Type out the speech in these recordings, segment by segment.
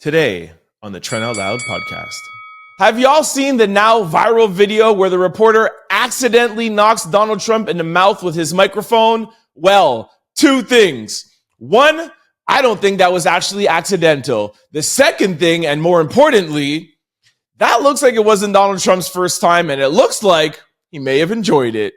Today on the Trent Out Loud podcast. Have y'all seen the now viral video where the reporter accidentally knocks Donald Trump in the mouth with his microphone? Well, two things. One, I don't think that was actually accidental. The second thing, and more importantly, that looks like it wasn't Donald Trump's first time, and it looks like he may have enjoyed it.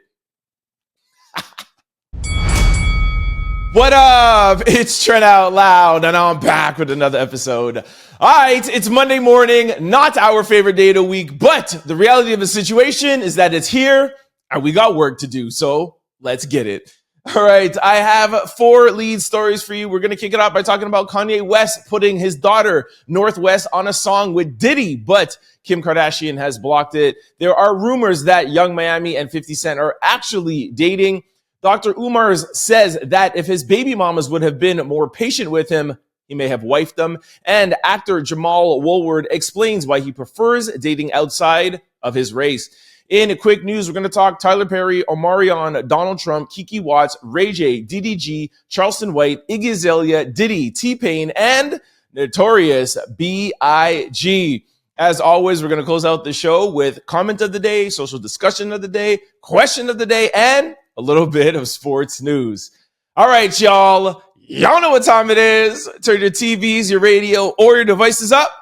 What up? It's Trent Out Loud, and I'm back with another episode. All right, it's Monday morning, not our favorite day of the week, but the reality of the situation is that it's here, and we got work to do, so let's get it. All right, I have 4 lead stories for you. We're going to kick it off by talking about Kanye West putting his daughter, Northwest, on a song with Diddy, but Kim Kardashian has blocked it. There are rumors that Young Miami and 50 Cent are actually dating. Dr. Umar says that if his baby mamas would have been more patient with him, he may have wifed them. And actor Jamal Woolard explains why he prefers dating outside of his race. In quick news, we're going to talk Tyler Pery, Omarion, Donald Trump, Keke Wyatt, Ray J, DDG, Charleston White, Iggy Azalea, Diddy, T-Pain, and Notorious BIG. As always, we're going to close out the show with comment of the day, social discussion of the day, question of the day, and a little bit of sports news. All right, y'all. Y'all know what time it is. Turn your TVs, your radio, or your devices up.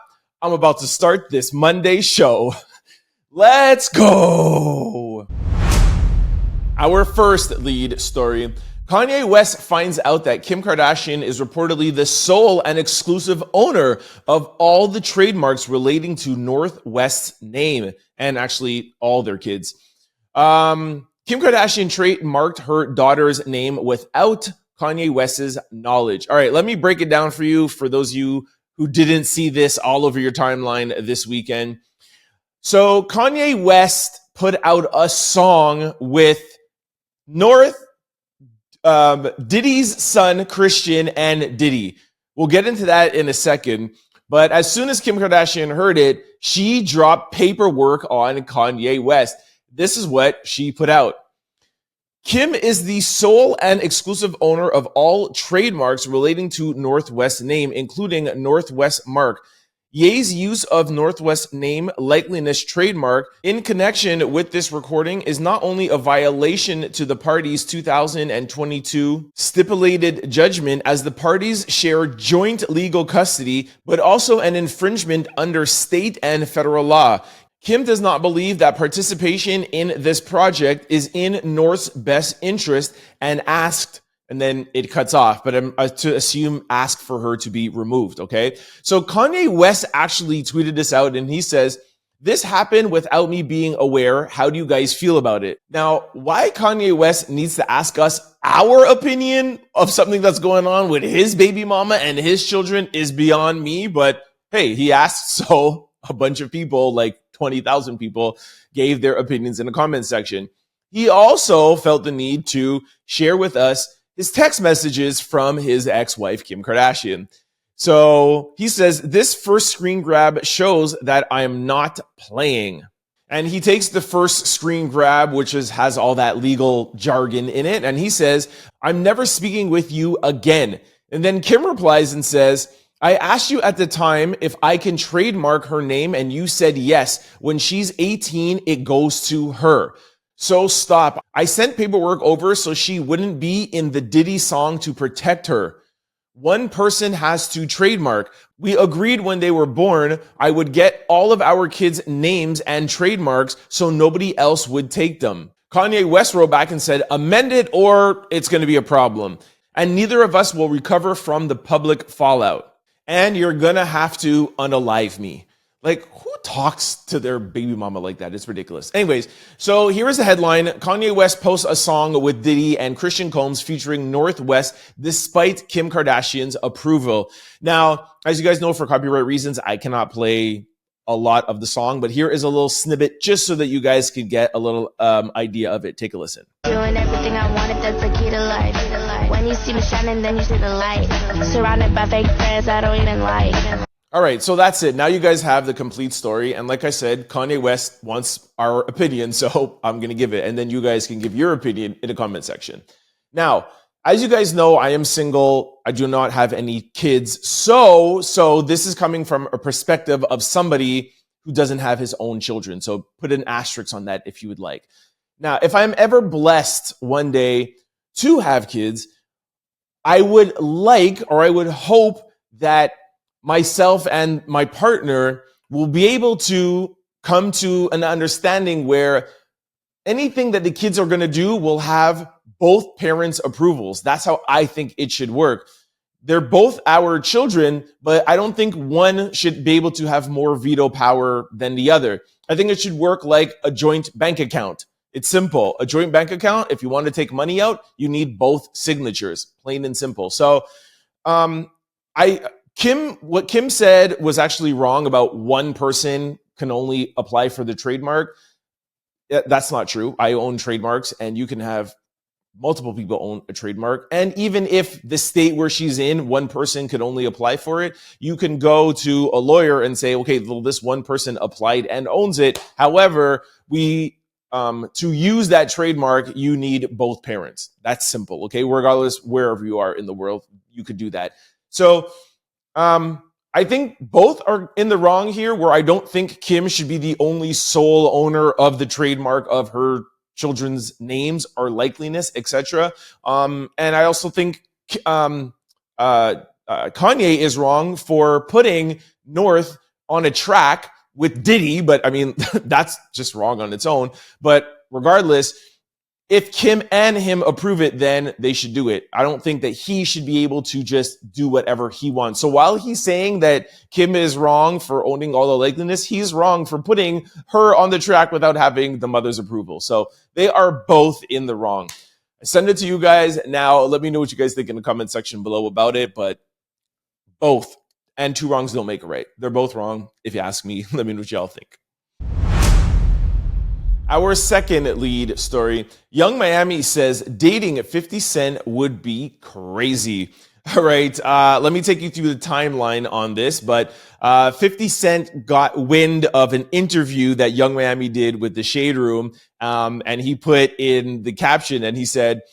I'm about to start this Monday show. Let's go. Our first lead story. Kanye West finds out that Kim Kardashian is reportedly the sole and exclusive owner of all the trademarks relating to Northwest's name and actually all their kids. Kim Kardashian trademarked her daughter's name without Kanye West's knowledge. All right, let me break it down for you, for those of you who didn't see this all over your timeline this weekend. So Kanye West put out a song with Diddy's son, Christian, and Diddy. We'll get into that in a second. But as soon as Kim Kardashian heard it, she dropped paperwork on Kanye West. This is what she put out. Kim is the sole and exclusive owner of all trademarks relating to Northwest's name, including Northwest Mark. Ye's use of Northwest name likeliness trademark in connection with this recording is not only a violation to the parties' 2022 stipulated judgment as the parties share joint legal custody, but also an infringement under state and federal law. Kim does not believe that participation in this project is in North's best interest and asked, and then it cuts off, but I'm to assume ask for her to be removed, okay? So Kanye West actually tweeted this out and he says, "This happened without me being aware. How do you guys feel about it?" Now, why Kanye West needs to ask us our opinion of something that's going on with his baby mama and his children is beyond me, but hey, he asked, so a bunch of people, like 20,000 people, gave their opinions in the comment section. He also felt the need to share with us his text messages from his ex-wife, Kim Kardashian. So he says, "This first screen grab shows that I am not playing." And he takes the first screen grab, which has all that legal jargon in it. And he says, "I'm never speaking with you again." And then Kim replies and says, "I asked you at the time if I can trademark her name and you said yes. When she's 18, it goes to her. So stop. I sent paperwork over so she wouldn't be in the Diddy song to protect her. One person has to trademark. We agreed when they were born, I would get all of our kids' names and trademarks so nobody else would take them." Kanye West wrote back and said, "Amend it or it's going to be a problem. And neither of us will recover from the public fallout. And you're going to have to unalive me." Like, who talks to their baby mama like that? It's ridiculous. Anyways, so here is the headline. Kanye West posts a song with Diddy and Christian Combs featuring Northwest despite Kim Kardashian's approval. Now, as you guys know, for copyright reasons, I cannot play a lot of the song, but here is a little snippet just so that you guys can get a little idea of it. Take a listen. Doing everything I wanted, that's the key to life. When you see me shining, then you see the light. Surrounded by fake friends I don't even like. All right, so that's it. Now you guys have the complete story. And like I said, Kanye West wants our opinion, so I'm going to give it. And then you guys can give your opinion in the comment section. Now, As you guys know, I am single. I do not have any kids. So this is coming from a perspective of somebody who doesn't have his own children. So put an asterisk on that if you would like. Now, if I'm ever blessed one day to have kids, I would like, or I would hope that myself and my partner will be able to come to an understanding where anything that the kids are going to do will have both parents' approvals. That's how I think it should work. They're both our children, but I don't think one should be able to have more veto power than the other. I think it should work like a joint bank account. It's simple. A joint bank account, if you want to take money out, you need both signatures, plain and simple. So what Kim said was actually wrong about one person can only apply for the trademark. That's not true. I own trademarks, and you can have multiple people own a trademark. And even if the state where she's in, one person could only apply for it, you can go to a lawyer and say, okay, well, this one person applied and owns it. However, to use that trademark, you need both parents. That's simple. Okay. Regardless, wherever you are in the world, you could do that. So, I think both are in the wrong here, where I don't think Kim should be the only sole owner of the trademark of her children's names or likeliness, etc. And I also think Kanye is wrong for putting North on a track with Diddy, but I mean, that's just wrong on its own. But regardless, if Kim and him approve it, then they should do it. I don't think that he should be able to just do whatever he wants. So while he's saying that Kim is wrong for owning all the likeliness, he's wrong for putting her on the track without having the mother's approval. So they are both in the wrong. I send it to you guys now. Let me know what you guys think in the comment section below about it. But both, and two wrongs don't make a right. They're both wrong. If you ask me, let me know what y'all think. Our second lead story, Young Miami says dating 50 Cent would be crazy. All right, let me take you through the timeline on this. But 50 Cent got wind of an interview that Young Miami did with the Shade Room, and he put in the caption, and he said,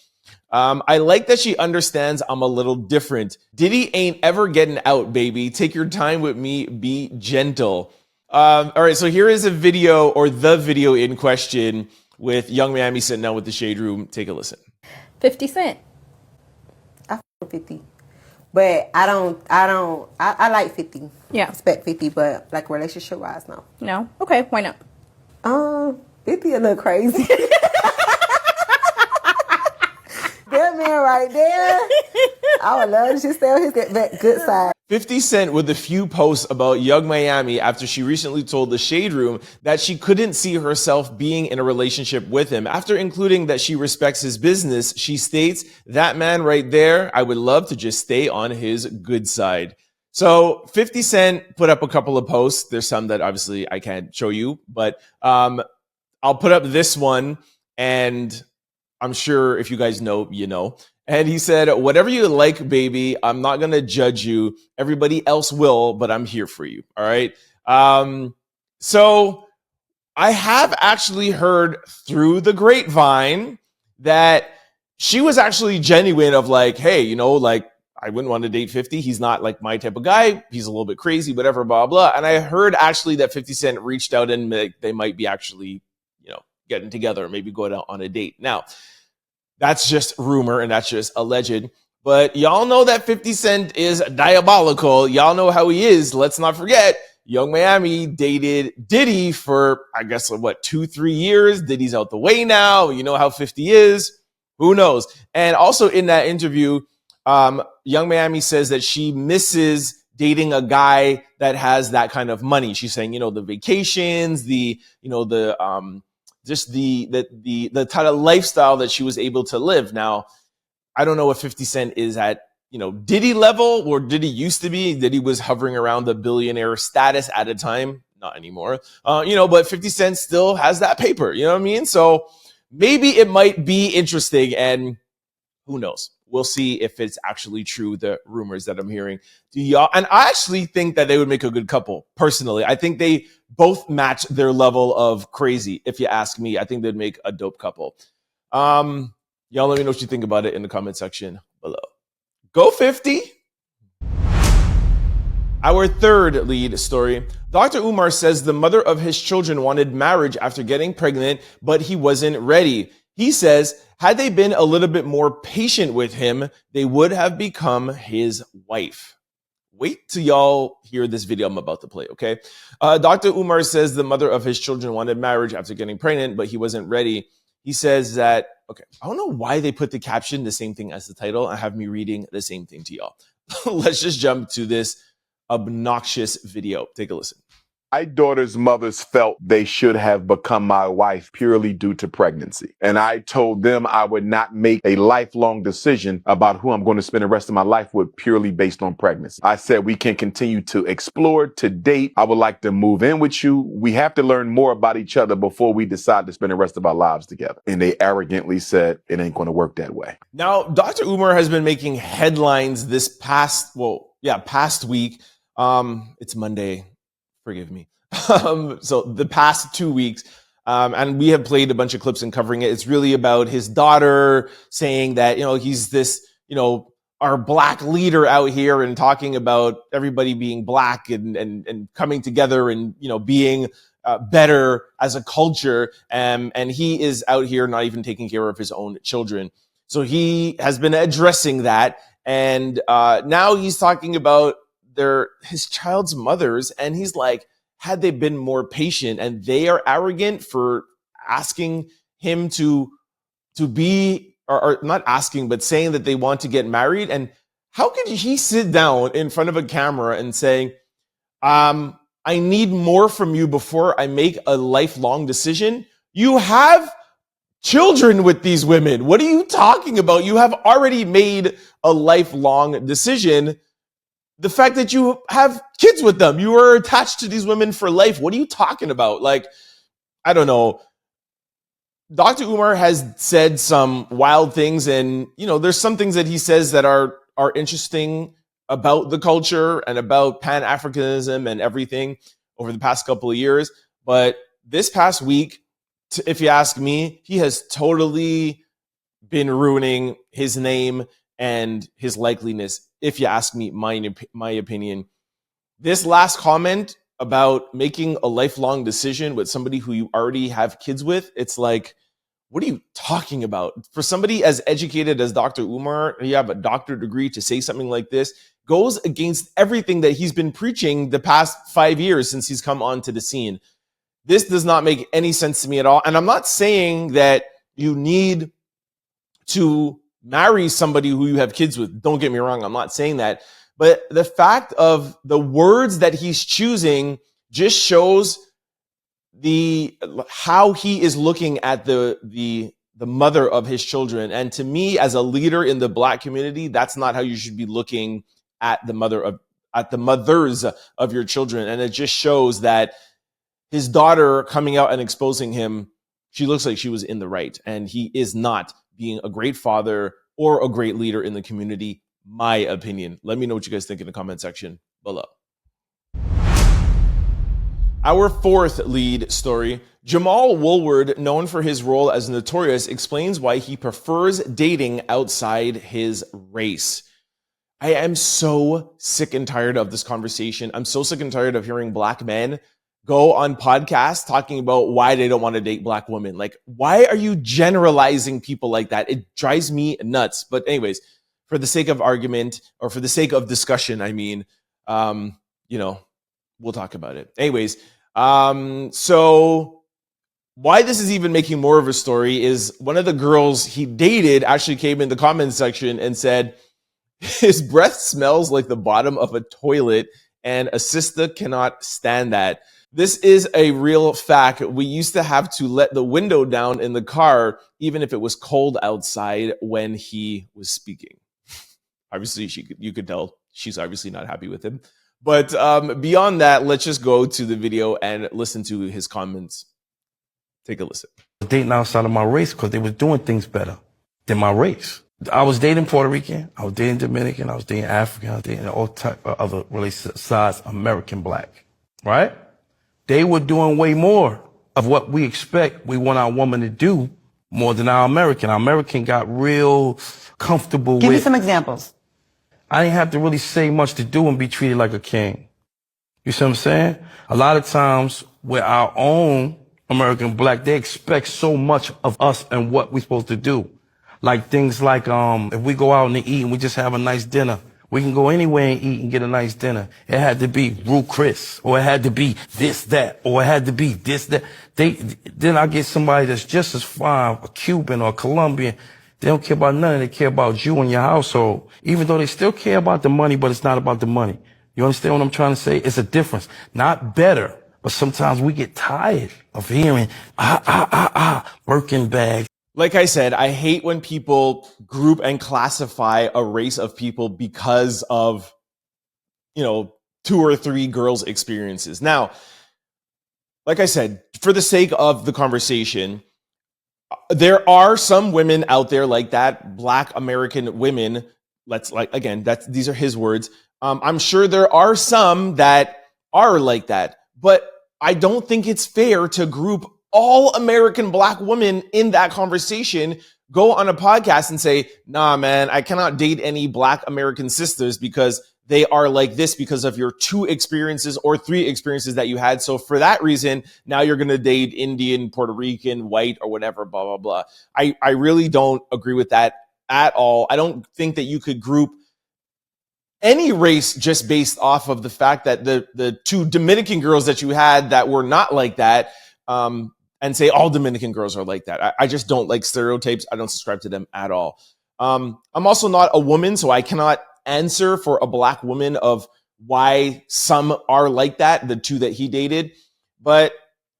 I like that she understands I'm a little different. Diddy ain't ever getting out, baby. Take your time with me, be gentle. All right, so here is a video, or the video in question, with Young Miami sitting down with the Shade Room. Take a listen. 50 Cent. I f 50. But I like 50. Yeah. Respect 50, but like relationship wise, no. No? Okay, why not? 50 a little crazy. That man right there, I would love to just stay on his good side. 50 Cent with a few posts about Young Miami after she recently told the Shade Room that she couldn't see herself being in a relationship with him. After including that she respects his business, she states, that man right there, I would love to just stay on his good side. So 50 Cent put up a couple of posts. There's some that obviously I can't show you, but I'll put up this one, and I'm sure if you guys know, you know. And he said, whatever you like, baby, I'm not going to judge you. Everybody else will, but I'm here for you. All right. So I have actually heard through the grapevine that she was actually genuine of like, hey, you know, like, I wouldn't want to date 50. He's not like my type of guy. He's a little bit crazy, whatever, blah, blah. And I heard actually that 50 Cent reached out and they might be actually, you know, getting together, maybe going out on a date. Now, that's just rumor and that's just alleged. But y'all know that 50 Cent is diabolical. Y'all know how he is. Let's not forget, Young Miami dated Diddy for, I guess, 2-3 years. Diddy's out the way now. You know how 50 is. Who knows? And also in that interview, Young Miami says that she misses dating a guy that has that kind of money. She's saying, you know, the vacations, just the type of lifestyle that she was able to live. Now, I don't know if 50 Cent is at, you know, Diddy level, or Diddy used to be. Diddy was hovering around the billionaire status at a time. Not anymore. But 50 Cent still has that paper. You know what I mean? So maybe it might be interesting, and who knows? We'll see if it's actually true, the rumors that I'm hearing. And I actually think that they would make a good couple, personally. I think they both match their level of crazy, if you ask me. I think they'd make a dope couple. Young Y'all let me know what you think about it in the comment section below. Go 50. Our third lead story. Dr. Umar says the mother of his children wanted marriage after getting pregnant, but he wasn't ready. He says, had they been a little bit more patient with him, they would have become his wife. Wait till y'all hear this video I'm about to play, okay? Dr. Umar says the mother of his children wanted marriage after getting pregnant, but he wasn't ready. He says that, okay, I don't know why they put the caption the same thing as the title and have me reading the same thing to y'all. Let's just jump to this obnoxious video. Take a listen. My daughter's mothers felt they should have become my wife purely due to pregnancy. And I told them I would not make a lifelong decision about who I'm going to spend the rest of my life with purely based on pregnancy. I said we can continue to explore, to date. I would like to move in with you. We have to learn more about each other before we decide to spend the rest of our lives together. And they arrogantly said it ain't going to work that way. Now, Dr. Umar has been making headlines this past week. It's Monday. Forgive me. So the past 2 weeks, and we have played a bunch of clips and covering it. It's really about his daughter saying that, he's this, our black leader out here and talking about everybody being black and coming together and, being better as a culture. And he is out here not even taking care of his own children. So he has been addressing that. And now he's talking about his child's mothers, and he's like, had they been more patient, and they are arrogant for asking him to be, or not asking, but saying that they want to get married. And how could he sit down in front of a camera and say, I need more from you before I make a lifelong decision? You have children with these women. What are you talking about? You have already made a lifelong decision. The fact that you have kids with them, you are attached to these women for life. What are you talking about? Like, I don't know. Dr. Umar has said some wild things, and, there's some things that he says that are interesting about the culture and about Pan-Africanism and everything over the past couple of years. But this past week, if you ask me, he has totally been ruining his name and his likeliness. If you ask me, my opinion. This last comment about making a lifelong decision with somebody who you already have kids with, it's like, what are you talking about? For somebody as educated as Dr. Umar, you have a doctorate degree, to say something like this goes against everything that he's been preaching the past 5 years since he's come onto the scene. This does not make any sense to me at all. And I'm not saying that you need to marry somebody who you have kids with. Don't get me wrong. I'm not saying that. But the fact of the words that he's choosing just shows how he is looking at the mother of his children. And to me, as a leader in the black community, that's not how you should be looking at the mothers of your children. And it just shows that his daughter coming out and exposing him, she looks like she was in the right, and he is not being a great father or a great leader in the community, my opinion. Let me know what you guys think in the comment section below. Our fourth lead story, Jamal Woolard, known for his role as Notorious, explains why he prefers dating outside his race. I am so sick and tired of this conversation. I'm so sick and tired of hearing black men go on podcasts talking about why they don't want to date black women. Like, why are you generalizing people like that? It drives me nuts. But anyways, for the sake of argument, or for the sake of discussion, we'll talk about it. Anyways, so why this is even making more of a story is one of the girls he dated actually came in the comments section and said, his breath smells like the bottom of a toilet, and a sister cannot stand that. This is a real fact. We used to have to let the window down in the car, even if it was cold outside, when he was speaking. Obviously, you could tell she's obviously not happy with him. But beyond that, let's just go to the video and listen to his comments. Take a listen. Dating outside of my race because they was doing things better than my race. I was dating Puerto Rican, I was dating Dominican, I was dating African, I was dating all type of other races besides American black, right? They were doing way more of what we expect we want our woman to do more than our American. Our American got real comfortable Give with... me some examples. I didn't have to really say much to do and be treated like a king. You see what I'm saying? A lot of times with our own American black, they expect so much of us and what we're supposed to do. Like things like, if we go out and eat and we just have a nice dinner, we can go anywhere and eat and get a nice dinner. It had to be Ruth Chris, or it had to be this, that, or it had to be this, that. Then I get somebody that's just as fine, a Cuban or a Colombian. They don't care about nothing. They care about you and your household. Even though they still care about the money, but it's not about the money. You understand what I'm trying to say? It's a difference. Not better, but sometimes we get tired of hearing, Birkin bags. Like I said, I hate when people group and classify a race of people because of, 2 or 3 girls' experiences. Now, like I said, for the sake of the conversation, there are some women out there like that, Black American women. These are his words. I'm sure there are some that are like that, but I don't think it's fair to group all American Black women in that conversation, go on a podcast and say, nah, man, I cannot date any Black American sisters because they are like this because of your 2 experiences or 3 experiences that you had. So for that reason, now you're going to date Indian, Puerto Rican, white, or whatever, blah, blah, blah. I really don't agree with that at all. I don't think that you could group any race just based off of the fact that the 2 Dominican girls that you had that were not like that, and say all Dominican girls are like that. I just don't like stereotypes. I don't subscribe to them at all. I'm also not a woman, so I cannot answer for a Black woman of why some are like that, the 2 that he dated. But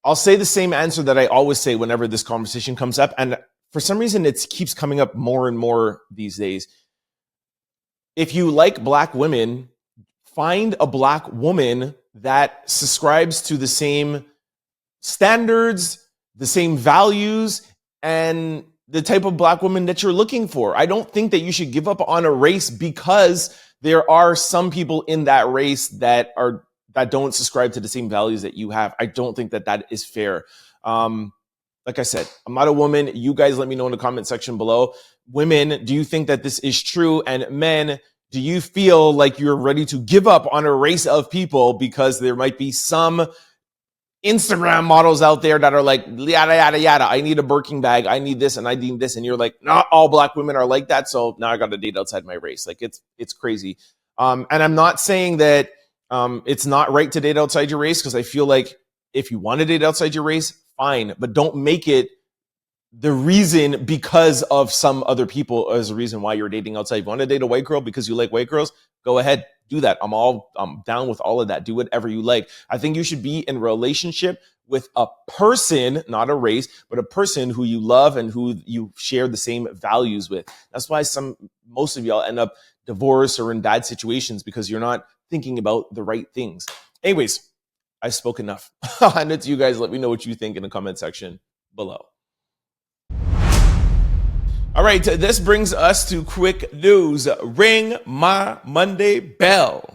I'll say the same answer that I always say whenever this conversation comes up. And for some reason, it keeps coming up more and more these days. If you like Black women, find a Black woman that subscribes to the same standards, the same values, and the type of Black woman that you're looking for. I don't think that you should give up on a race because there are some people in that race that don't subscribe to the same values that you have. I don't think that is fair. Like I said, I'm not a woman. You guys let me know in the comment section below. Women, do you think that this is true? And men, do you feel like you're ready to give up on a race of people because there might be some Instagram models out there that are like, yada, yada, yada. I need a Birkin bag. I need this and I need this. And you're like, not all Black women are like that. So now I got to date outside my race. Like it's crazy. And I'm not saying that it's not right to date outside your race, because I feel like if you want to date outside your race, fine. But don't make it the reason because of some other people as a reason why you're dating outside. If you want to date a white girl because you like white girls, go ahead. Do that. I'm down with all of that. Do whatever you like. I think you should be in a relationship with a person, not a race, but a person who you love and who you share the same values with. That's why most of y'all end up divorced or in bad situations, because you're not thinking about the right things. Anyways, I spoke enough. I'll hand it to you guys. Let me know what you think in the comment section below. All right, this brings us to quick news. Ring my Monday bell.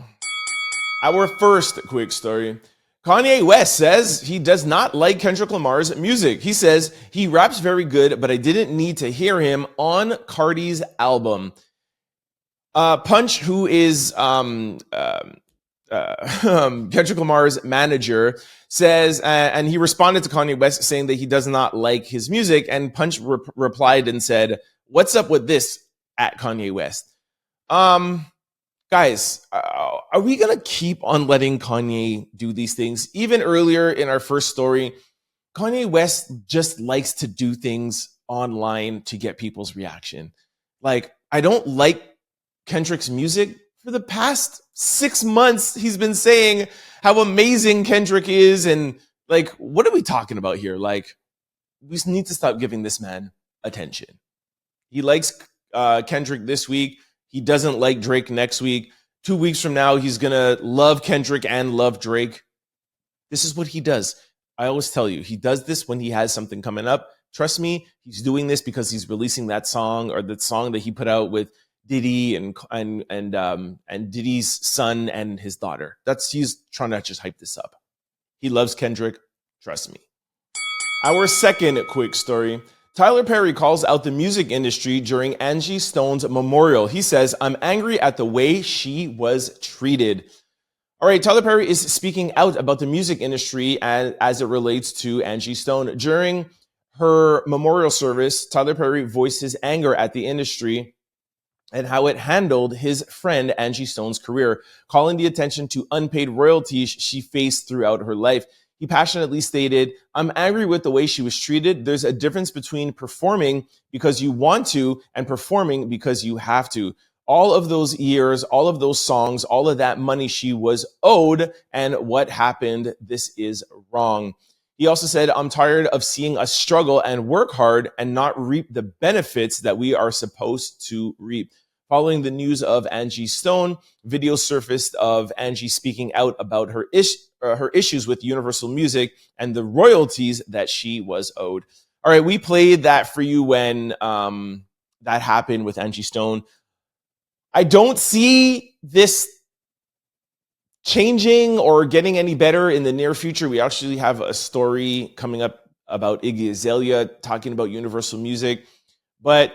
Our first quick story. Kanye West says he does not like Kendrick Lamar's music. He says he raps very good, but I didn't need to hear him on Cardi's album. Punch, who is Kendrick Lamar's manager, says, and he responded to Kanye West saying that he does not like his music. And Punch replied and said, "What's up with this at Kanye West?" Guys, are we going to keep on letting Kanye do these things? Even earlier in our first story, Kanye West just likes to do things online to get people's reaction. Like, I don't like Kendrick's music. For the past 6 months, he's been saying how amazing Kendrick is. And like, what are we talking about here? Like, we just need to stop giving this man attention. He likes Kendrick this week. He doesn't like Drake next week. 2 weeks from now, he's going to love Kendrick and love Drake. This is what he does. I always tell you, he does this when he has something coming up. Trust me, he's doing this because he's releasing that song, or the song that he put out with Diddy and Diddy's son and his daughter. He's trying to just hype this up. He loves Kendrick. Trust me. Our second quick story. Tyler Pery calls out the music industry during Angie Stone's memorial. He says, "I'm angry at the way she was treated." All right, Tyler Pery is speaking out about the music industry as it relates to Angie Stone. During her memorial service, Tyler Pery voiced his anger at the industry and how it handled his friend Angie Stone's career, calling the attention to unpaid royalties she faced throughout her life. He passionately stated, "I'm angry with the way she was treated. There's a difference between performing because you want to and performing because you have to. All of those years, all of those songs, all of that money she was owed, and what happened, this is wrong." He also said, "I'm tired of seeing us struggle and work hard and not reap the benefits that we are supposed to reap." Following the news of Angie Stone, video surfaced of Angie speaking out about her issues with Universal Music and the royalties that she was owed. All right, we played that for you when that happened with Angie Stone. I don't see this changing or getting any better in the near future. We actually have a story coming up about Iggy Azalea talking about Universal Music. But,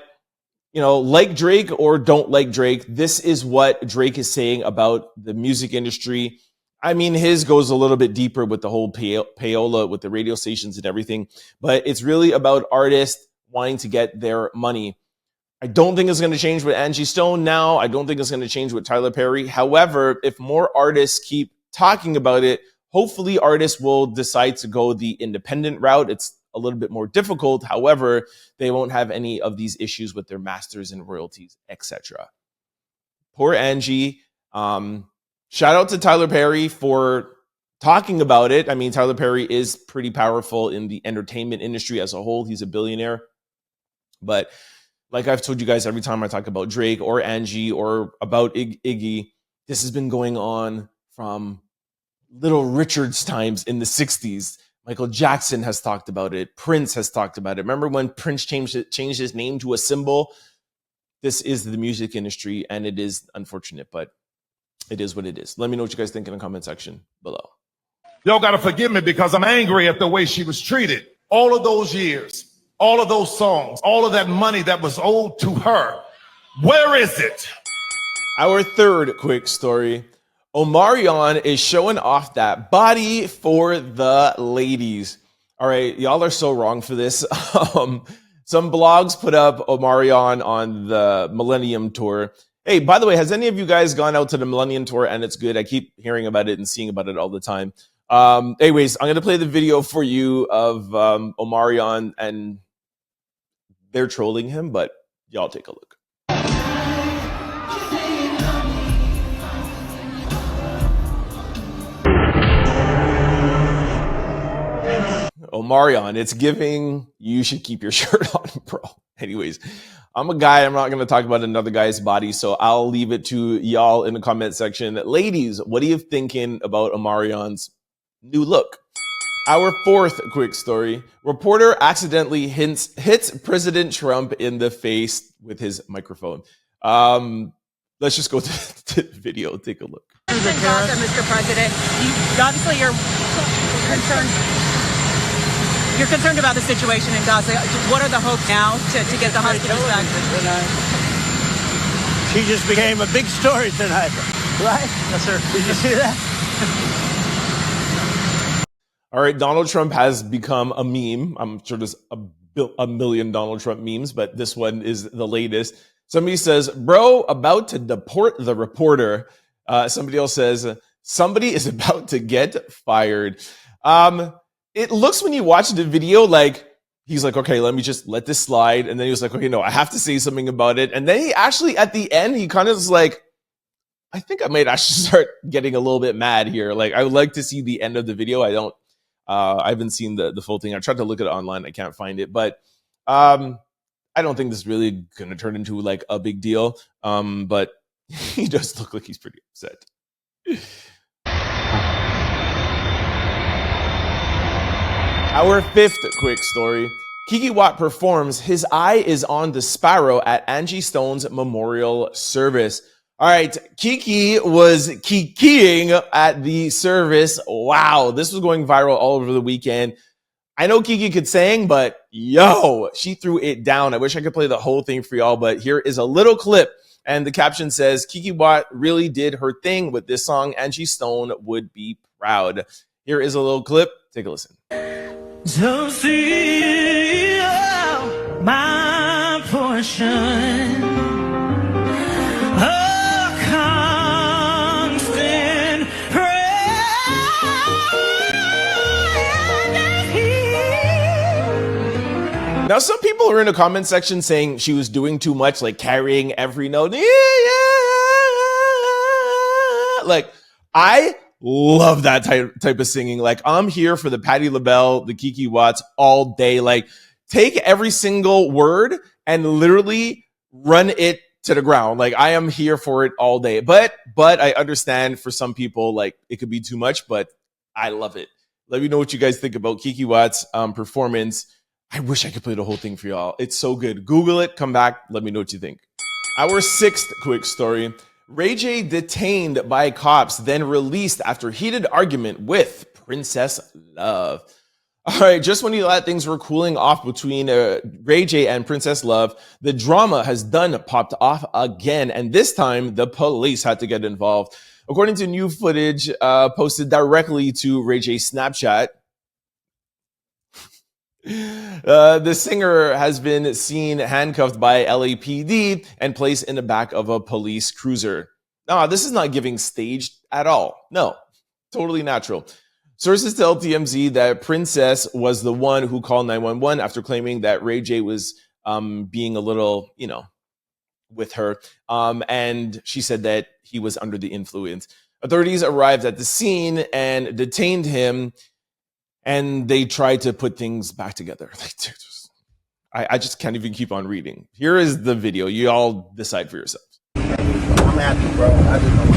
you know, like Drake or don't like Drake, this is what Drake is saying about the music industry. I mean, his goes a little bit deeper with the whole payola with the radio stations and everything. But it's really about artists wanting to get their money. I don't think it's going to change with Angie Stone now. I don't think it's going to change with Tyler Pery. However, if more artists keep talking about it, hopefully artists will decide to go the independent route. It's a little bit more difficult. However, they won't have any of these issues with their masters and royalties, etc. Poor Angie. Shout out to Tyler Pery for talking about it. I mean, Tyler Pery is pretty powerful in the entertainment industry as a whole. He's a billionaire. But like I've told you guys every time I talk about Drake or Angie or about Iggy, this has been going on from Little Richard's times in the 60s. Michael Jackson has talked about it. Prince has talked about it. Remember when Prince changed his name to a symbol? This is the music industry, and it is unfortunate, but it is what it is. Let me know what you guys think in the comment section below. Y'all got to forgive me because I'm angry at the way she was treated. All of those years. All of those songs, all of that money that was owed to her. Where is it? Our third quick story. Omarion is showing off that body for the ladies. All right, y'all are so wrong for this. Some blogs put up Omarion on the Millennium Tour. Hey, by the way, has any of you guys gone out to the Millennium Tour? And it's good. I keep hearing about it and seeing about it all the time. Anyways, I'm going to play the video for you of Omarion, and they're trolling him, but y'all take a look. Omarion, it's giving, you should keep your shirt on, bro. Anyways, I'm a guy. I'm not going to talk about another guy's body, so I'll leave it to y'all in the comment section. Ladies, what are you thinking about Omarion's new look? Our fourth quick story. Reporter accidentally hits President Trump in the face with his microphone. Let's just go to the video. Take a look. Mr. President, obviously you're concerned. You're concerned about the situation in Gaza. What are the hopes now to get the hospitals back? She just became a big story tonight, right? Yes, sir. Did you see that? All right, Donald Trump has become a meme. I'm sure there's a million Donald Trump memes, but this one is the latest. Somebody says, "Bro, about to deport the reporter." Somebody else says, "Somebody is about to get fired." It looks, when you watch the video, like he's like, "Okay, let me just let this slide." And then he was like, "Okay, no, I have to say something about it." And then he actually, at the end, he kind of is like, "I think I might actually start getting a little bit mad here." Like, I would like to see the end of the video. I haven't seen the full thing. I tried to look at it online. I can't find it, but I don't think this is really going to turn into like a big deal. But he does look like he's pretty upset. Our fifth quick story. Keke Wyatt performs "His Eye is on the Sparrow" at Angie Stone's memorial service. All right, Keke was kikiing at the service. Wow, this was going viral all over the weekend. I know Keke could sing, but yo, she threw it down. I wish I could play the whole thing for y'all, but here is a little clip. And the caption says, Keke Wyatt really did her thing with this song. Angie Stone would be proud. Here is a little clip. Take a listen. So see my portion. A constant prayer. Now, some people are in the comment section saying she was doing too much, like carrying every note. Like, I love that type of singing. Like, I'm here for the Patti LaBelle, the Keke Watts all day. Like, take every single word and literally run it to the ground. Like, I am here for it all day. But I understand for some people, like, it could be too much, but I love it. Let me know what you guys think about Keke Watts' performance. I wish I could play the whole thing for y'all. It's so good. Google it, come back, let me know what you think. Our sixth quick story. Ray J detained by cops, then released after heated argument with Princess Love. All right, just when you thought things were cooling off between Ray J and Princess Love, the drama has popped off again, and this time the police had to get involved. According to new footage posted directly to Ray J's Snapchat, the singer has been seen handcuffed by LAPD and placed in the back of a police cruiser. Now, this is not giving staged at all. No, totally natural. Sources tell TMZ that Princess was the one who called 911 after claiming that Ray J was being a little, with her. And she said that he was under the influence. Authorities arrived at the scene and detained him. And they tried to put things back together. I just can't even keep on reading. Here is the video. You all decide for yourselves. I'm happy, bro. I just don't want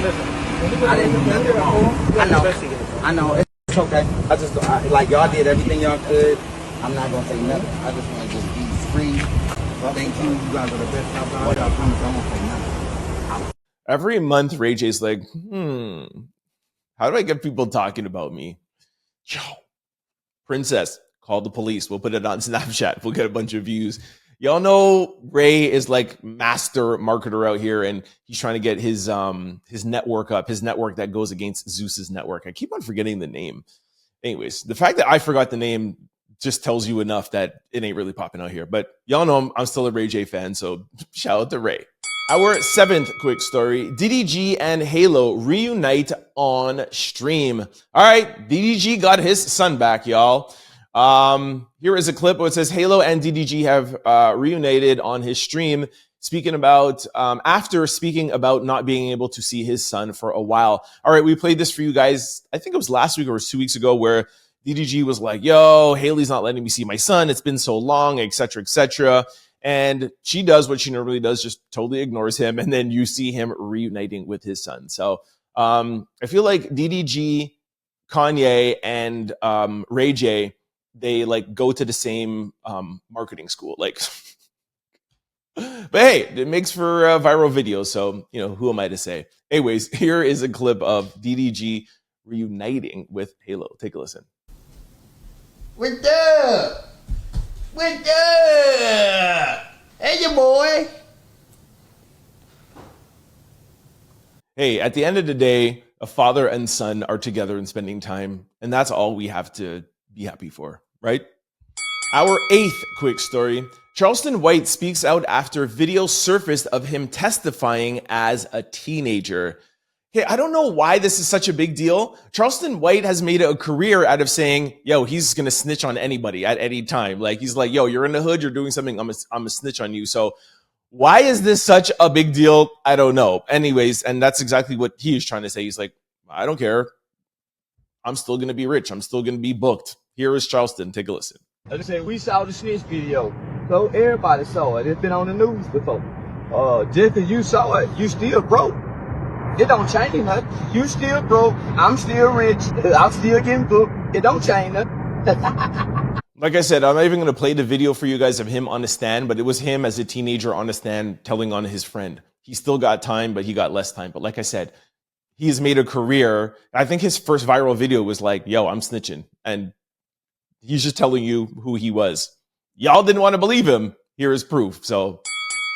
to. I didn't do nothing wrong. I know. It's okay. I just like y'all did everything y'all could. I'm not gonna say nothing. I just want to just be free. Thank you. You guys are the best out there. I promise I won't say nothing. Every month, Ray J's like, how do I get people talking about me? Yo, Princess, call the police. We'll put it on Snapchat. We'll get a bunch of views. Y'all know Ray is like master marketer out here, and he's trying to get his network up, his network that goes against Zeus's network. I keep on forgetting the name. Anyways, the fact that I forgot the name just tells you enough that it ain't really popping out here. But y'all know I'm still a Ray J fan, so shout out to Ray. Our seventh quick story, DDG and Halo reunite on stream. All right, DDG got his son back, y'all. Here is a clip where it says Halo and DDG have reunited on his stream, speaking about after speaking about not being able to see his son for a while. All right, we played this for you guys. I think it was last week or 2 weeks ago, where DDG was like, "Yo, Haley's not letting me see my son. It's been so long, etc., etc." And she does what she normally does, just totally ignores him. And then you see him reuniting with his son. So I feel like DDG, Kanye, and Ray J, they like go to the same marketing school. Like, but hey, it makes for viral videos. So, who am I to say? Anyways, here is a clip of DDG reuniting with Halo. Take a listen. What's up? What's up? Hey, your boy. Hey, at the end of the day, a father and son are together and spending time, and that's all we have to be happy for, right? Our eighth quick story. Charleston White speaks out after video surfaced of him testifying as a teenager. Hey, I don't know why this is such a big deal. Charleston White has made a career out of saying, yo, he's going to snitch on anybody at any time. Like, he's like, yo, you're in the hood, you're doing something, I'm a snitch on you. So why is this such a big deal? I don't know. Anyways, and that's exactly what he is trying to say. He's like, I don't care. I'm still going to be rich. I'm still going to be booked. Here is Charleston. Take a listen. Like I said, we saw the snitch video. So everybody saw it. It's been on the news before. Just because you saw it, you still broke. It don't change nothing. You still broke. I'm still rich. I'm still getting booked. It don't change nothing. Like I said, I'm not even going to play the video for you guys of him on the stand, but it was him as a teenager on the stand telling on his friend. He still got time, but he got less time. But like I said, he's made a career. I think his first viral video was like, yo, I'm snitching. And he's just telling you who he was. Y'all didn't want to believe him. Here is proof. So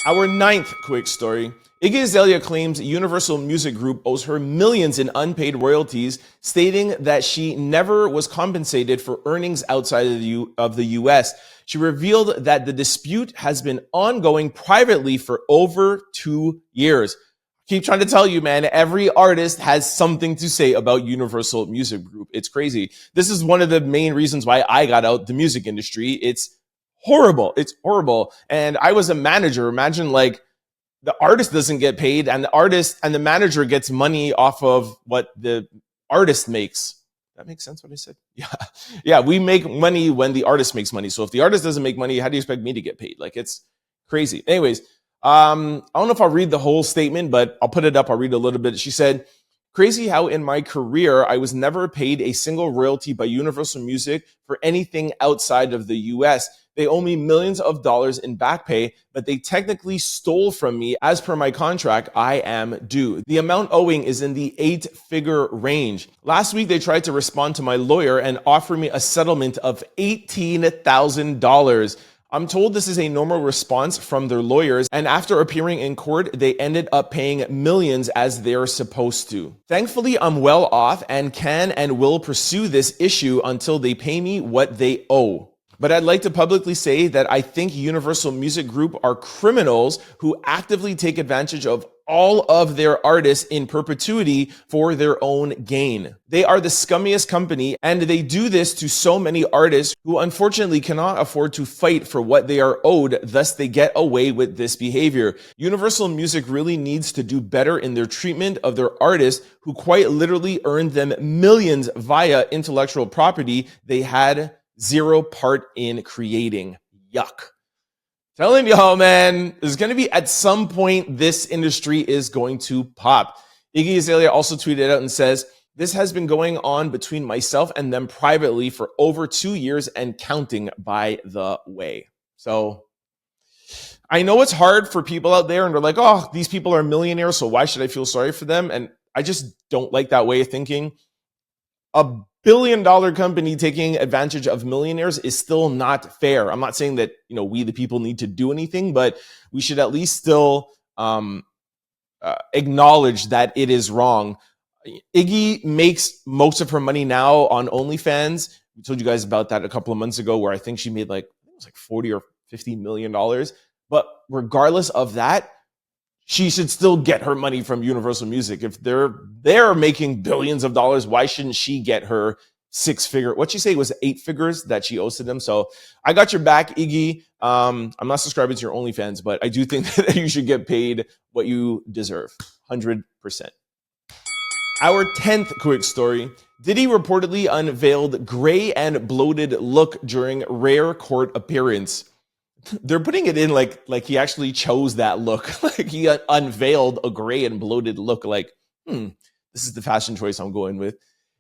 our ninth quick story. Iggy Azalea claims Universal Music Group owes her millions in unpaid royalties, stating that she never was compensated for earnings outside of the U.S. She revealed that the dispute has been ongoing privately for over 2 years. Keep trying to tell you, man, every artist has something to say about Universal Music Group. It's crazy. This is one of the main reasons why I got out the music industry. It's horrible. It's horrible. And I was a manager. Imagine like the artist doesn't get paid and the artist and the manager gets money off of what the artist makes. That makes sense what I said? Yeah. Yeah, we make money when the artist makes money. So if the artist doesn't make money, how do you expect me to get paid? Like, it's crazy. Anyways, I don't know if I'll read the whole statement, but I'll put it up. I'll read a little bit. She said, crazy how in my career, I was never paid a single royalty by Universal Music for anything outside of the US. They owe me millions of dollars in back pay, but they technically stole from me. As per my contract, I am due. The amount owing is in the 8-figure range. Last week, they tried to respond to my lawyer and offer me a settlement of $18,000. I'm told this is a normal response from their lawyers, and after appearing in court, they ended up paying millions as they're supposed to. Thankfully, I'm well off and can and will pursue this issue until they pay me what they owe. But I'd like to publicly say that I think Universal Music Group are criminals who actively take advantage of all of their artists in perpetuity for their own gain. They are the scummiest company, and they do this to so many artists who unfortunately cannot afford to fight for what they are owed, thus they get away with this behavior. Universal Music really needs to do better in their treatment of their artists who quite literally earned them millions via intellectual property they had zero part in creating. Yuck. Telling y'all, man, there's going to be at some point this industry is going to pop. Iggy Azalea also tweeted out and says, this has been going on between myself and them privately for over 2 years and counting, by the way. So I know it's hard for people out there and they're like, oh, these people are millionaires, so why should I feel sorry for them? And I just don't like that way of thinking. A billion-dollar company taking advantage of millionaires is still not fair. I'm not saying that, we the people need to do anything, but we should at least still acknowledge that it is wrong. Iggy makes most of her money now on OnlyFans. We told you guys about that a couple of months ago, where I think she made like 40 or $50 million. But regardless of that, she should still get her money from Universal Music. If they're making billions of dollars, why shouldn't she get her 6-figure? What'd she say was 8 figures that she owes to them? So I got your back, Iggy. I'm not subscribing to your OnlyFans, but I do think that you should get paid what you deserve. 100%. Our 10th quick story. Diddy reportedly unveiled gray and bloated look during rare court appearance. They're putting it in like he actually chose that look. Like he unveiled a gray and bloated look. Like, this is the fashion choice I'm going with.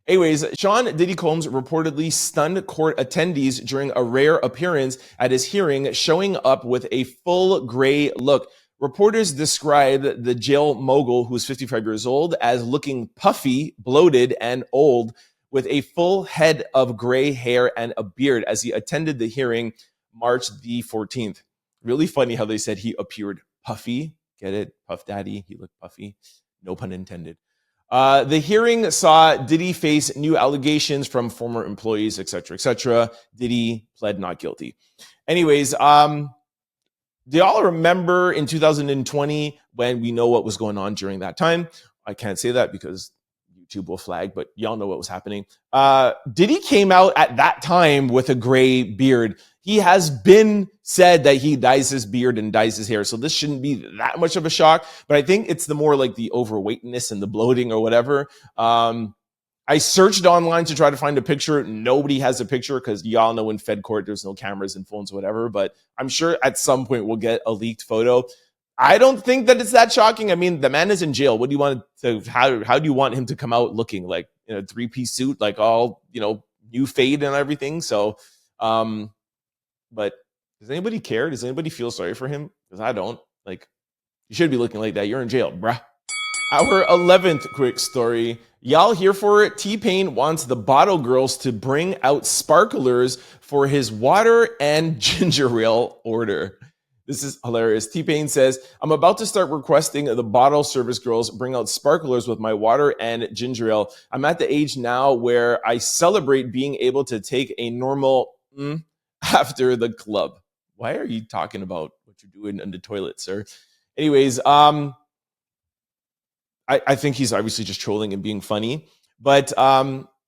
Anyways, Sean Diddy Combs reportedly stunned court attendees during a rare appearance at his hearing, showing up with a full gray look. Reporters described the jail mogul, who's 55 years old, as looking puffy, bloated, and old, with a full head of gray hair and a beard as he attended the hearing March the 14th. Really funny how they said he appeared puffy. Get it? Puff Daddy. He looked puffy. No pun intended. The hearing saw Diddy face new allegations from former employees, etc., etc. Diddy pled not guilty. Anyways, do y'all remember in 2020 when we know what was going on during that time? I can't say that because YouTube will flag, but y'all know what was happening. Diddy came out at that time with a gray beard. He has been said that he dyes his beard and dyes his hair, so this shouldn't be that much of a shock, but I think it's the more like the overweightness and the bloating or whatever. I searched online to try to find a picture. Nobody has a picture because y'all know in Fed court there's no cameras and phones or whatever, but I'm sure at some point we'll get a leaked photo. I don't think that it's that shocking. I mean, the man is in jail. What do you want to, how do you want him to come out looking like in a 3-piece suit, like all, new fade and everything? So, but does anybody care? Does anybody feel sorry for him? Because I don't. Like, you should be looking like that. You're in jail, bruh. Our 11th quick story. Y'all here for it? T-Pain wants the bottle girls to bring out sparklers for his water and ginger ale order. This is hilarious. T-Pain says, I'm about to start requesting the bottle service girls bring out sparklers with my water and ginger ale. I'm at the age now where I celebrate being able to take a normal after the club. Why are you talking about what you're doing in the toilet, sir? Anyways, I think he's obviously just trolling and being funny. But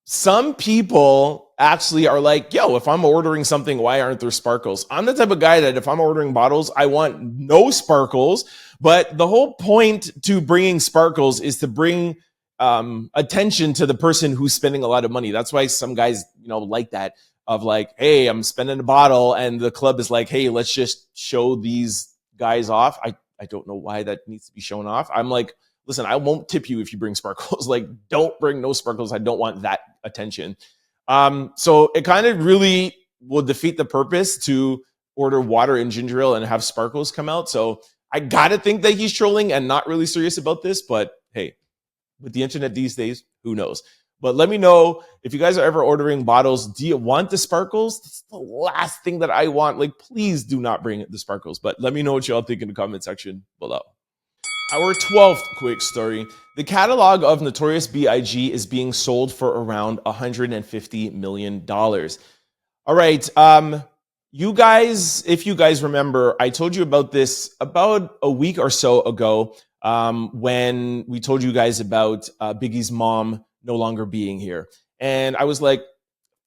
some people actually are like, yo, if I'm ordering something, why aren't there sparkles? I'm the type of guy that if I'm ordering bottles, I want no sparkles. But the whole point to bringing sparkles is to bring attention to the person who's spending a lot of money. That's why some guys, like that of like, hey, I'm spending a bottle. And the club is like, hey, let's just show these guys off. I don't know why that needs to be shown off. I'm like, listen, I won't tip you if you bring sparkles. Like, don't bring no sparkles. I don't want that attention. So it kind of really will defeat the purpose to order water and ginger ale and have sparkles come out. So I gotta think that he's trolling and not really serious about this. But hey, with the internet these days, who knows? But let me know if you guys are ever ordering bottles. Do you want the sparkles? That's the last thing that I want. Like, please do not bring the sparkles. But let me know what y'all think in the comment section below. Our 12th quick story. The catalog of Notorious BIG is being sold for around $150 million. All right. You guys, if you guys remember, I told you about this about a week or so ago when we told you guys about Biggie's mom no longer being here. And I was like,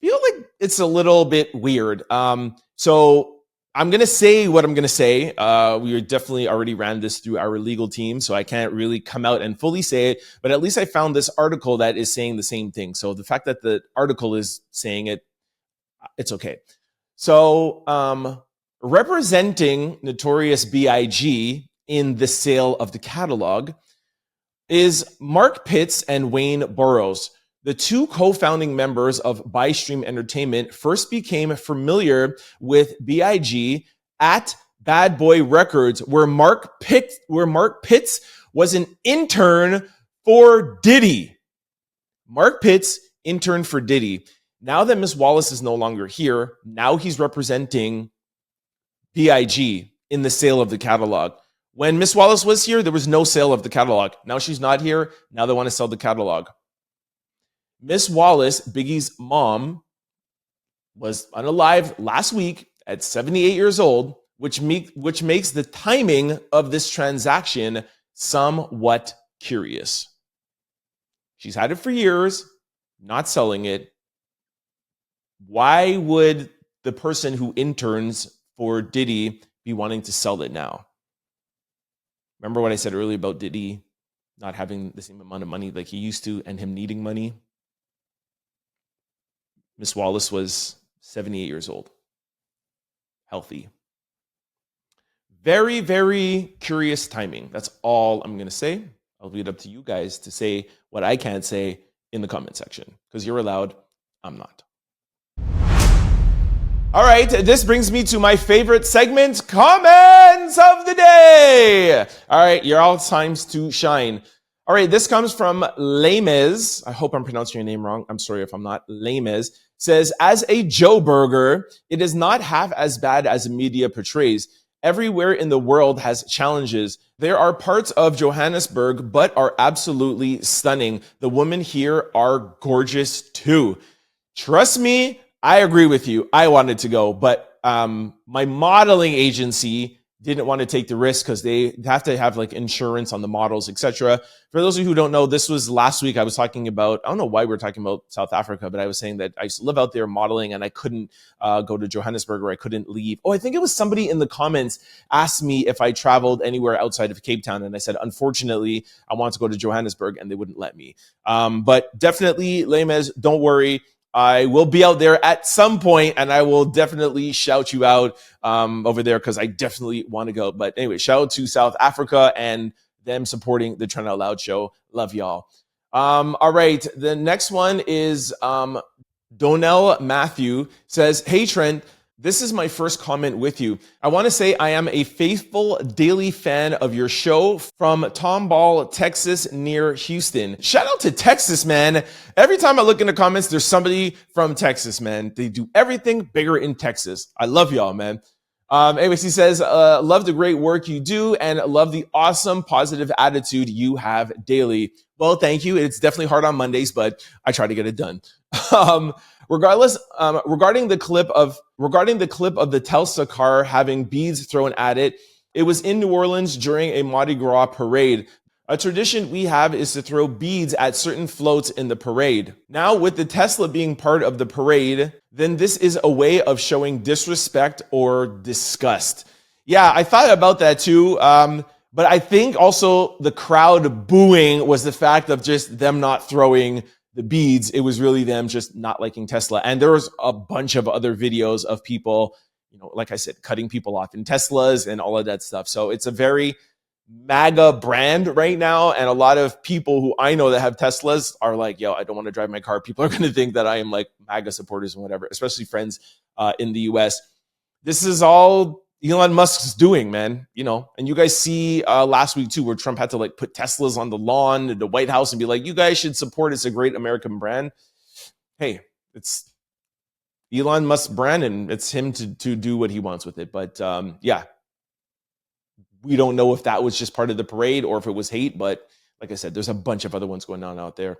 feel like it's a little bit weird. So I'm going to say what I'm going to say. We definitely already ran this through our legal team, so I can't really come out and fully say it. But at least I found this article that is saying the same thing. So the fact that the article is saying it, it's okay. So representing Notorious BIG in the sale of the catalog is Mark Pitts and Wayne Burroughs. The two co-founding members of Bystream Entertainment first became familiar with BIG at Bad Boy Records, where Mark Pitts was an intern for Diddy. Mark Pitts interned for Diddy. Now that Miss Wallace is no longer here, now he's representing BIG in the sale of the catalog. When Miss Wallace was here, there was no sale of the catalog. Now she's not here. Now they want to sell the catalog. Miss Wallace, Biggie's mom, was unalive last week at 78 years old, which makes the timing of this transaction somewhat curious. She's had it for years, not selling it. Why would the person who interns for Diddy be wanting to sell it now? Remember what I said earlier about Diddy not having the same amount of money like he used to and him needing money? Miss Wallace was 78 years old, healthy. Very, very curious timing. That's all I'm going to say. I'll leave it up to you guys to say what I can't say in the comment section because you're allowed. I'm not. All right, this brings me to my favorite segment, comments of the day. All right, you're all times to shine. All right, this comes from Lamez. I hope I'm pronouncing your name wrong. I'm sorry if I'm not. Lamez says, as a Joe Burger, it is not half as bad as the media portrays. Everywhere in the world has challenges. There are parts of Johannesburg, but are absolutely stunning. The women here are gorgeous too. Trust me, I agree with you. I wanted to go, but my modeling agency didn't want to take the risk because they have to have like insurance on the models, etc. For those of you who don't know, this was last week. I was talking about, I don't know why we were talking about South Africa, but I was saying that I used to live out there modeling and I couldn't go to Johannesburg or I couldn't leave. Oh, I think it was somebody in the comments asked me if I traveled anywhere outside of Cape Town. And I said, unfortunately, I want to go to Johannesburg and they wouldn't let me. But definitely, Lamez, don't worry. I will be out there at some point and I will definitely shout you out over there because I definitely want to go. But anyway, shout out to South Africa and them supporting the Trent Out Loud show. Love y'all. All right. The next one is Donnell Matthew says, hey, Trent, This is my first comment with you. I want to say I am a faithful daily fan of your show from Tomball, Texas, near Houston. Shout out to Texas, man. Every time I look in the comments, there's somebody from Texas, man. They do everything bigger in Texas. I love y'all, man. Anyways, he says, love the great work you do and love the awesome positive attitude you have daily. Well, thank you. It's definitely hard on Mondays, but I try to get it done. Regarding the clip of the Tesla car having beads thrown at it, it was in New Orleans during a Mardi Gras parade. A tradition we have is to throw beads at certain floats in the parade. Now, with the Tesla being part of the parade, then this is a way of showing disrespect or disgust. Yeah, I thought about that too. But I think also the crowd booing was the fact of just them not throwing the beads. It was really them just not liking Tesla. And there was a bunch of other videos of people, like I said, cutting people off in Teslas and all of that stuff. So it's a very MAGA brand right now. And a lot of people who I know that have Teslas are like, yo, I don't want to drive my car. People are going to think that I am like MAGA supporters and whatever, especially friends in the US. This is all Elon Musk's doing, man, and you guys see last week too, where Trump had to like put Teslas on the lawn at the White House and be like, you guys should support. It's a great American brand. Hey, it's Elon Musk's brand and it's him to do what he wants with it. But yeah, we don't know if that was just part of the parade or if it was hate. But like I said, there's a bunch of other ones going on out there.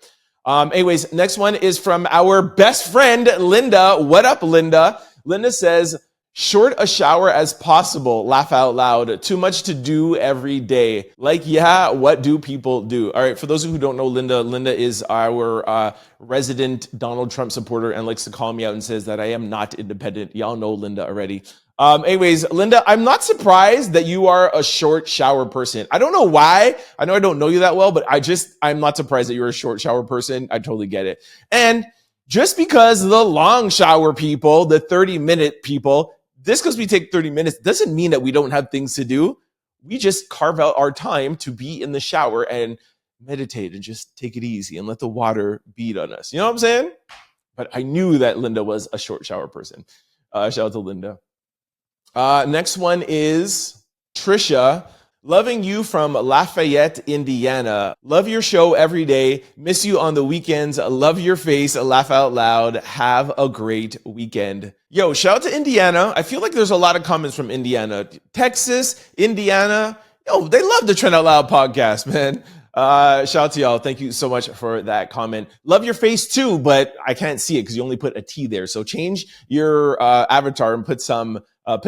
Anyways, next one is from our best friend, Linda. What up, Linda? Linda says, short a shower as possible. Laugh out loud. Too much to do every day. Like, yeah, what do people do? All right, for those who don't know Linda, Linda is our resident Donald Trump supporter and likes to call me out and says that I am not independent. Y'all know Linda already. Anyways, Linda, I'm not surprised that you are a short shower person. I don't know why. I know I don't know you that well, but I'm not surprised that you're a short shower person. I totally get it. And just because the long shower people, the 30-minute people, this because we take 30 minutes doesn't mean that we don't have things to do. We just carve out our time to be in the shower and meditate and just take it easy and let the water beat on us. You know what I'm saying? But I knew that Linda was a short shower person. Shout out to Linda. Next one is Trisha. Loving you from Lafayette, Indiana. Love your show every day. Miss you on the weekends. Love your face. Laugh out loud. Have a great weekend. Yo, shout out to Indiana. I feel like there's a lot of comments from Indiana. Texas, Indiana. Yo, they love the Trent Out Loud podcast, man. Shout out to y'all. Thank you so much for that comment. Love your face too, but I can't see it because you only put a T there. So change your avatar and put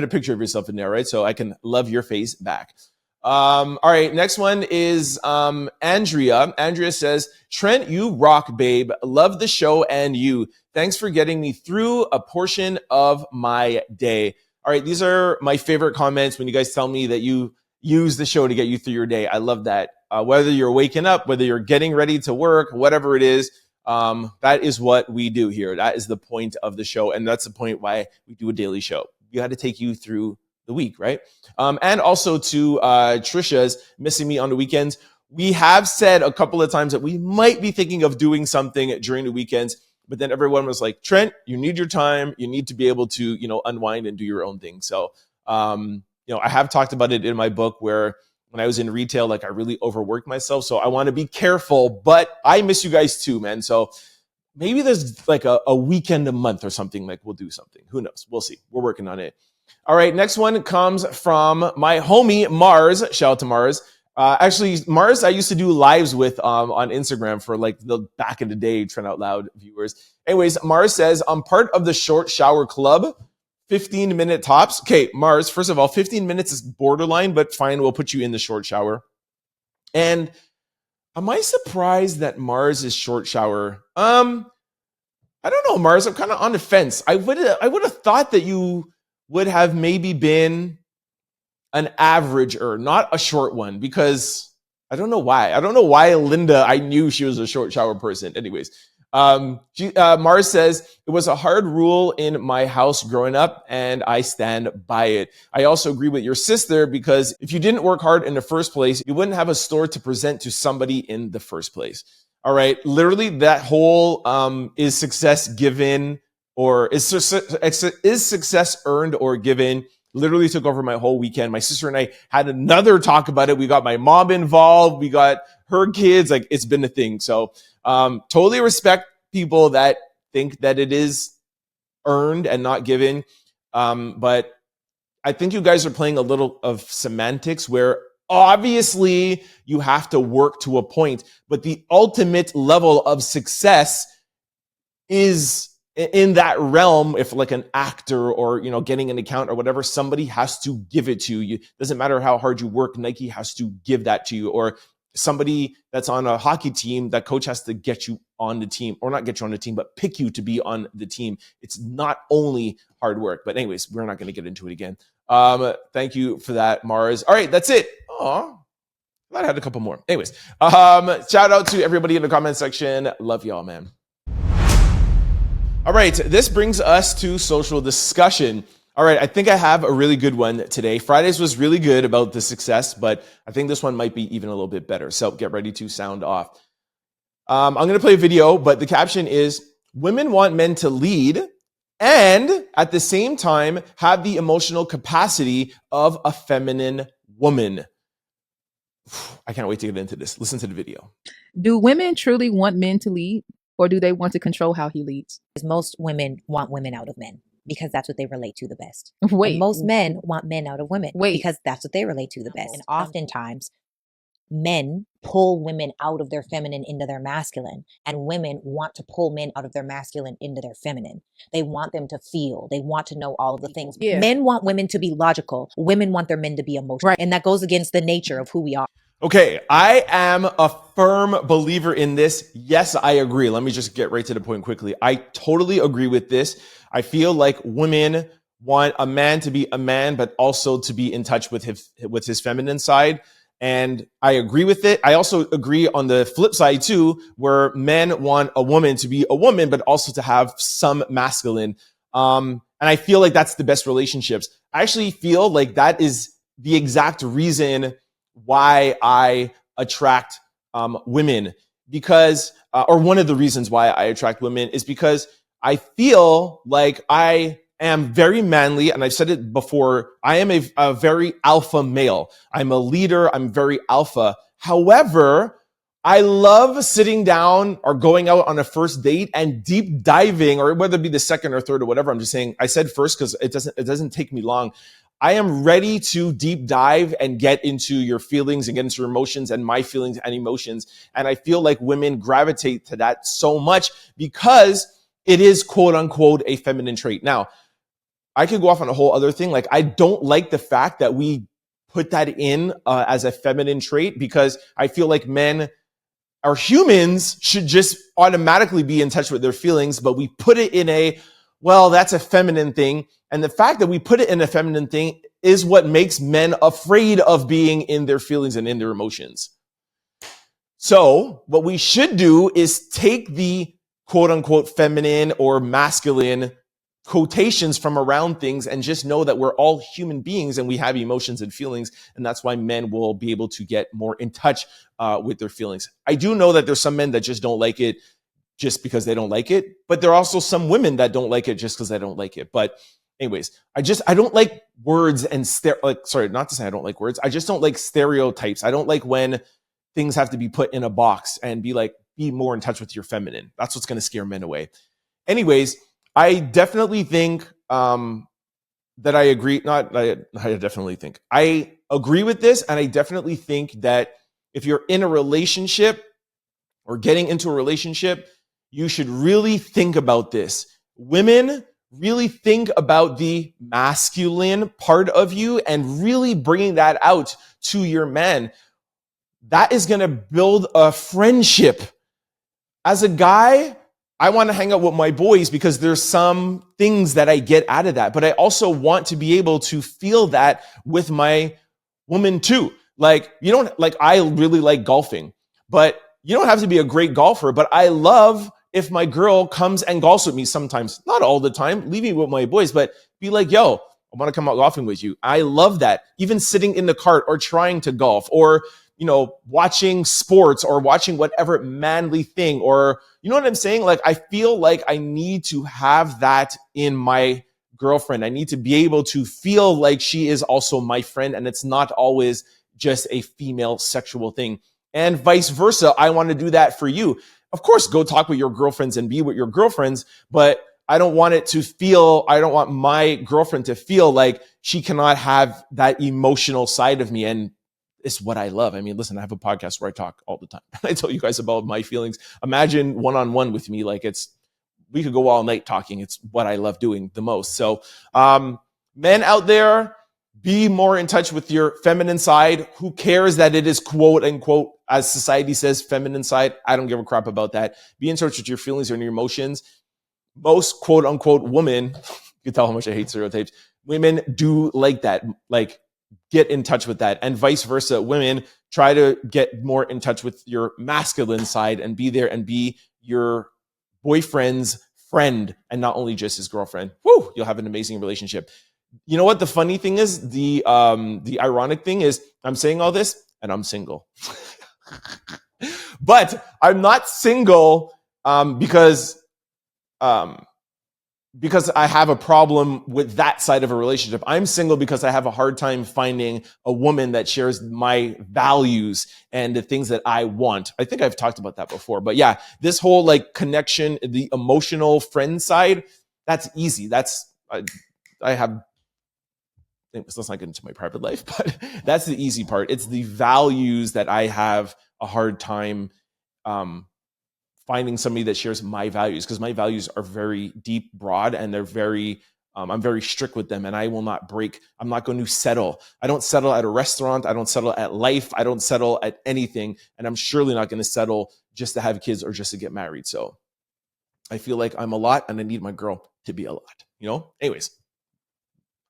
a picture of yourself in there, right? So I can love your face back. All right, next one is Andrea. Andrea says, Trent, you rock, babe. Love the show and you. Thanks for getting me through a portion of my day. All right, these are my favorite comments when you guys tell me that you use the show to get you through your day. I love that. Whether you're waking up, whether you're getting ready to work, whatever it is, that is what we do here. That is the point of the show, and that's the point why we do a daily show. You had to take you through the week, right? And also to Trisha's missing me on the weekends. We have said a couple of times that we might be thinking of doing something during the weekends, but then everyone was like, Trent, you need your time. You need to be able to, unwind and do your own thing. So, I have talked about it in my book where when I was in retail, like I really overworked myself. So I want to be careful, but I miss you guys too, man. So maybe there's like a weekend a month or something, like we'll do something. Who knows? We'll see. We're working on it. All right, next one comes from my homie, Mars. Shout out to Mars. Actually, Mars, I used to do lives with on Instagram for like the back in the day, Trent Out Loud viewers. Anyways, Mars says, I'm part of the short shower club, 15-minute tops. Okay, Mars, first of all, 15 minutes is borderline, but fine, we'll put you in the short shower. And am I surprised that Mars is short shower? I don't know, Mars. I'm kind of on the fence. I would have thought that you would have maybe been an average or not a short one, because I don't know why. I don't know why Linda, I knew she was a short shower person. Anyways, Mars says, it was a hard rule in my house growing up and I stand by it. I also agree with your sister, because if you didn't work hard in the first place, you wouldn't have a store to present to somebody in the first place. All right. Literally that whole, is success given or is success earned or given? Literally took over my whole weekend. My sister and I had another talk about it. We got my mom involved. We got her kids. Like, it's been a thing. So totally respect people that think that it is earned and not given. But I think you guys are playing a little of semantics where obviously you have to work to a point, but the ultimate level of success is in that realm. If like an actor or, you know, getting an account or whatever, somebody has to give it to you. Doesn't matter how hard you work, Nike has to give that to you. Or somebody that's on a hockey team, that coach has to get you on the team, or not get you on the team, but pick you to be on the team. It's not only hard work. But anyways, we're not going to get into it again. Thank you for that, Mars. All right, that's it. Oh, I had a couple more. Anyways, shout out to everybody in the comment section. Love y'all, man. All right, this brings us to social discussion. All right, I think I have a really good one today. Fridays was really good about the success, but I think this one might be even a little bit better. So get ready to sound off. I'm going to play a video, but the caption is, women want men to lead and at the same time have the emotional capacity of a feminine woman. I can't wait to get into this. Listen to the video. Do women truly want men to lead, or do they want to control how he leads? Most women want women out of men because that's what they relate to the best. Wait. And most men want men out of women because that's what they relate to the best. And Oh. oftentimes, men pull women out of their feminine into their masculine, and women want to pull men out of their masculine into their feminine. They want them to feel. They want to know all of the things. Yeah. Men want women to be logical. Women want their men to be emotional. Right. And that goes against the nature of who we are. Okay, I am a firm believer in this. Yes, I agree. Let me just get right to the point quickly. I totally agree with this. I feel like women want a man to be a man, but also to be in touch with his feminine side. And I agree with it. I also agree on the flip side too, where men want a woman to be a woman, but also to have some masculine. And I feel like that's the best relationships. I actually feel like that is the exact reason why I attract women, because, or one of the reasons why I attract women is because I feel like I am very manly, and I've said it before, I am a very alpha male. I'm a leader, I'm very alpha. However, I love sitting down or going out on a first date and deep diving, or whether it be the second or third or whatever. I'm just saying, I said first because it doesn't take me long. I am ready to deep dive and get into your feelings and get into your emotions and my feelings and emotions. And I feel like women gravitate to that so much because it is quote unquote a feminine trait. Now, I could go off on a whole other thing. Like, I don't like the fact that we put that in as a feminine trait, because I feel like men or humans should just automatically be in touch with their feelings, but we put it in a, well, that's a feminine thing. And the fact that we put it in a feminine thing is what makes men afraid of being in their feelings and in their emotions. So what we should do is take the quote unquote feminine or masculine quotations from around things and just know that we're all human beings and we have emotions and feelings. And that's why men will be able to get more in touch with their feelings. I do know that there's some men that just don't like it just because they don't like it, but there are also some women that don't like it just because they don't like it. But anyways, I don't like words and sorry, not to say I don't like words. I just don't like stereotypes. I don't like when things have to be put in a box and be more in touch with your feminine. That's what's going to scare men away. Anyways, I definitely think that I agree. I agree with this. And I definitely think that if you're in a relationship or getting into a relationship, you should really think about this. Women, really think about the masculine part of you and really bringing that out to your man. That is going to build a friendship. As a guy, I want to hang out with my boys because there's some things that I get out of that, but I also want to be able to feel that with my woman too. Like, I really like golfing, but you don't have to be a great golfer, but I love if my girl comes and golfs with me sometimes, not all the time, leave me with my boys, but be like, yo, I want to come out golfing with you. I love that. Even sitting in the cart or trying to golf or, watching sports or watching whatever manly thing or, you know what I'm saying? Like, I feel like I need to have that in my girlfriend. I need to be able to feel like she is also my friend, and it's not always just a female sexual thing. And vice versa, I want to do that for you. Of course, go talk with your girlfriends and be with your girlfriends, but I don't want my girlfriend to feel like she cannot have that emotional side of me. And it's what I love. I mean, listen, I have a podcast where I talk all the time. I tell you guys about my feelings. Imagine one-on-one with me. Like, we could go all night talking. It's what I love doing the most. So, men out there, be more in touch with your feminine side. Who cares that it is quote unquote, as society says, feminine side? I don't give a crap about that. Be in touch with your feelings and your emotions. Most quote unquote women, you can tell how much I hate stereotypes. Women do like that. Like, get in touch with that. And vice versa. Women, try to get more in touch with your masculine side and be there and be your boyfriend's friend and not only just his girlfriend. Woo, you'll have an amazing relationship. You know what the funny thing is? The ironic thing is, I'm saying all this and I'm single. But I'm not single because I have a problem with that side of a relationship. I'm single because I have a hard time finding a woman that shares my values and the things that I want. I think I've talked about that before, but yeah, this whole like connection, the emotional friend side, that's easy. Let's not get into my private life, but that's the easy part. It's the values that I have a hard time finding somebody that shares my values, because my values are very deep, broad, and they're very, I'm very strict with them, and I will not break. I'm not going to settle. I don't settle at a restaurant. I don't settle at life. I don't settle at anything. And I'm surely not going to settle just to have kids or just to get married. So I feel like I'm a lot and I need my girl to be a lot, Anyways.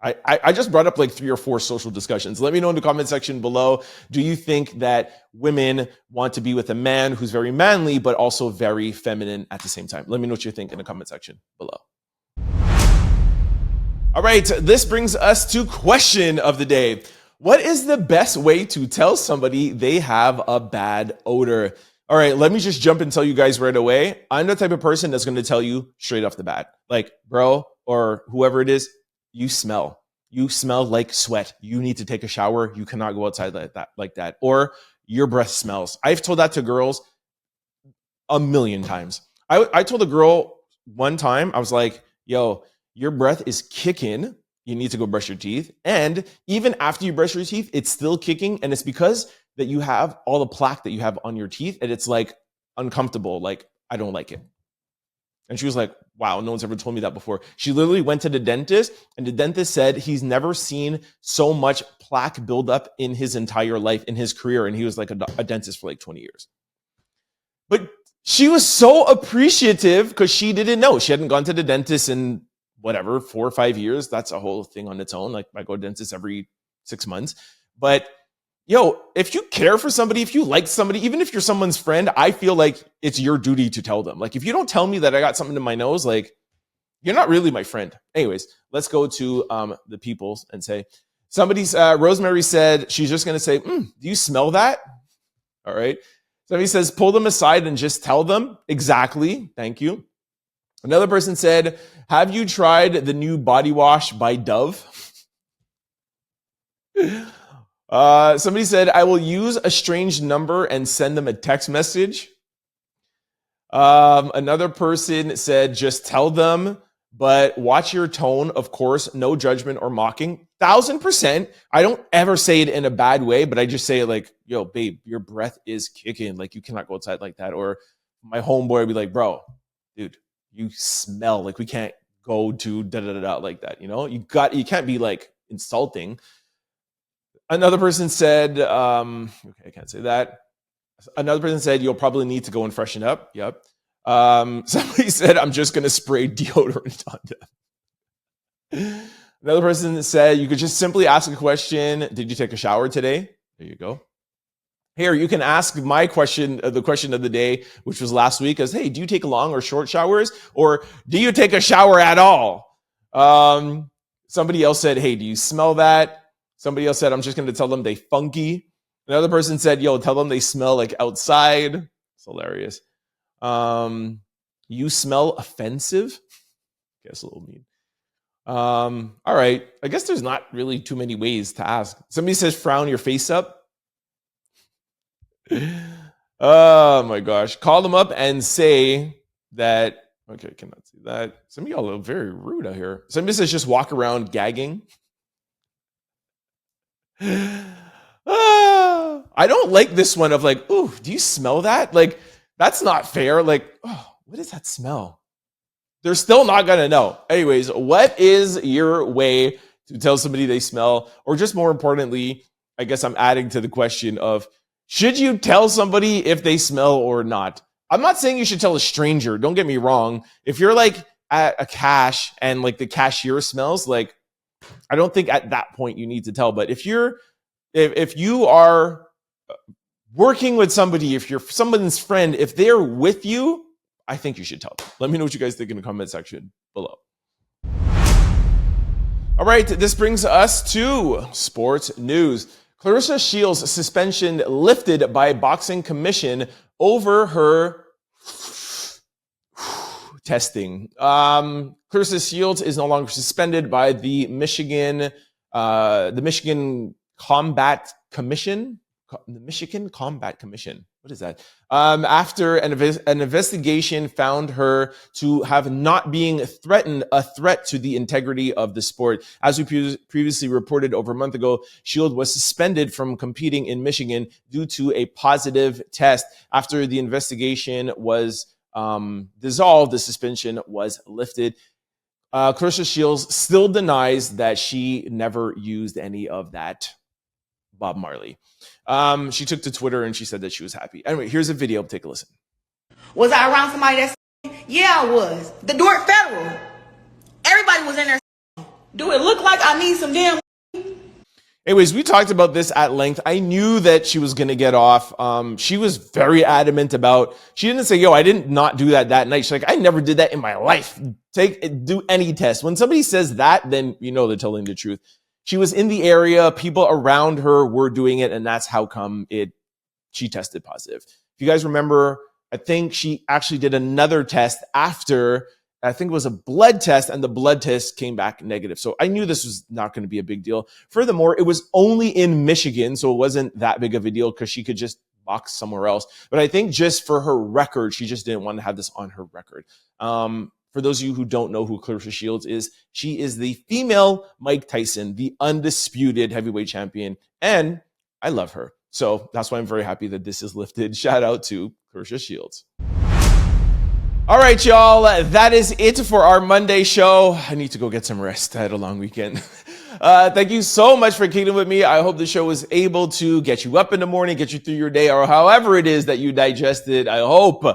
I just brought up like 3 or 4 social discussions. Let me know in the comment section below. Do you think that women want to be with a man who's very manly, but also very feminine at the same time? Let me know what you think in the comment section below. All right, this brings us to question of the day. What is the best way to tell somebody they have a bad odor? All right, let me just jump and tell you guys right away. I'm the type of person that's going to tell you straight off the bat. Like, bro, or whoever it is, you smell like sweat. You need to take a shower. You cannot go outside like that. Or your breath smells. I've told that to girls a million times. I told a girl one time, I was like, yo, your breath is kicking. You need to go brush your teeth. And even after you brush your teeth, it's still kicking. And it's because that you have all the plaque that you have on your teeth. And it's like uncomfortable. Like, I don't like it. And she was like, wow, no one's ever told me that before. She literally went to the dentist, and the dentist said he's never seen so much plaque build up in his entire life, in his career. And he was like a dentist for like 20 years. But she was so appreciative because she didn't know. She hadn't gone to the dentist in 4 or 5 years. That's a whole thing on its own. Like, I go to the dentist every 6 months. But yo, if you care for somebody, if you like somebody, even if you're someone's friend, I feel like it's your duty to tell them. Like, if you don't tell me that I got something in my nose, like, you're not really my friend. Anyways, let's go to the peoples and say, Rosemary said she's just going to say, do you smell that? All right. Somebody says, pull them aside and just tell them. Exactly. Thank you. Another person said, have you tried the new body wash by Dove? Somebody said, I will use a strange number and send them a text message. Another person said, just tell them, but watch your tone. Of course, no judgment or mocking. 1000%. I don't ever say it in a bad way, but I just say it like, yo, babe, your breath is kicking. Like, you cannot go outside like that. Or my homeboy would be like, bro, dude, you smell. Like, we can't go to da-da-da-da like that. You can't be like insulting. Another person said, okay, I can't say that. Another person said, you'll probably need to go and freshen up. Yep. Somebody said, I'm just going to spray deodorant on them. Another person said, you could just simply ask a question. Did you take a shower today? There you go. Here, you can ask my question, the question of the day, which was last week, is, hey, do you take long or short showers? Or do you take a shower at all? Somebody else said, hey, do you smell that? Somebody else said, I'm just going to tell them they funky. Another person said, yo, tell them they smell like outside. It's hilarious. You smell offensive. Guess a little mean. All right. I guess there's not really too many ways to ask. Somebody says frown your face up. Oh my gosh. Call them up and say that. Okay, cannot see that. Some of y'all are very rude out here. Somebody says just walk around gagging. I don't like this one of like, ooh, do you smell that? Like, that's not fair. Like, oh, what does that smell? They're still not going to know. Anyways, what is your way to tell somebody they smell? Or just more importantly, I guess I'm adding to the question of, should you tell somebody if they smell or not? I'm not saying you should tell a stranger. Don't get me wrong. If you're like at a cash and like the cashier smells, like, I don't think at that point you need to tell. But if you are working with somebody, if you're someone's friend, if they're with you, I think you should tell them. Let me know what you guys think in the comment section below. All right, this brings us to sports news. Claressa Shield's suspension lifted by boxing commission over her testing. Claressa Shield is no longer suspended by the Michigan Combat Commission. The Michigan Combat Commission. What is that? After an investigation found her to have not being a threat to the integrity of the sport. As we previously reported over a month ago, Shield was suspended from competing in Michigan due to a positive test. After the investigation was dissolved, the suspension was lifted. Claressa Shields still denies that she never used any of that Bob Marley. She took to Twitter and she said that she was happy. Anyway, here's a video. Take a listen. Was I around somebody that's? Yeah, I was. The Dork Federal. Everybody was in there. Do it look like I need some damn? Anyways, we talked about this at length. I knew that she was going to get off. She was very adamant about, she didn't say, yo, I did not do that night. She's like, I never did that in my life. Do any test. When somebody says that, then you know they're telling the truth. She was in the area. People around her were doing it, and that's how come she tested positive. If you guys remember, I think she actually did another test after, I think it was a blood test, and the blood test came back negative. So I knew this was not going to be a big deal. Furthermore, it was only in Michigan, so it wasn't that big of a deal because she could just box somewhere else. But I think just for her record, she just didn't want to have this on her record. For those of you who don't know who Claressa Shields is, she is the female Mike Tyson, the undisputed heavyweight champion, and I love her. So that's why I'm very happy that this is lifted. Shout out to Claressa Shields. All right, y'all, that is it for our Monday show. I need to go get some rest. I had a long weekend. Thank you so much for kicking with me. I hope the show was able to get you up in the morning, get you through your day, or however it is that you digested. I hope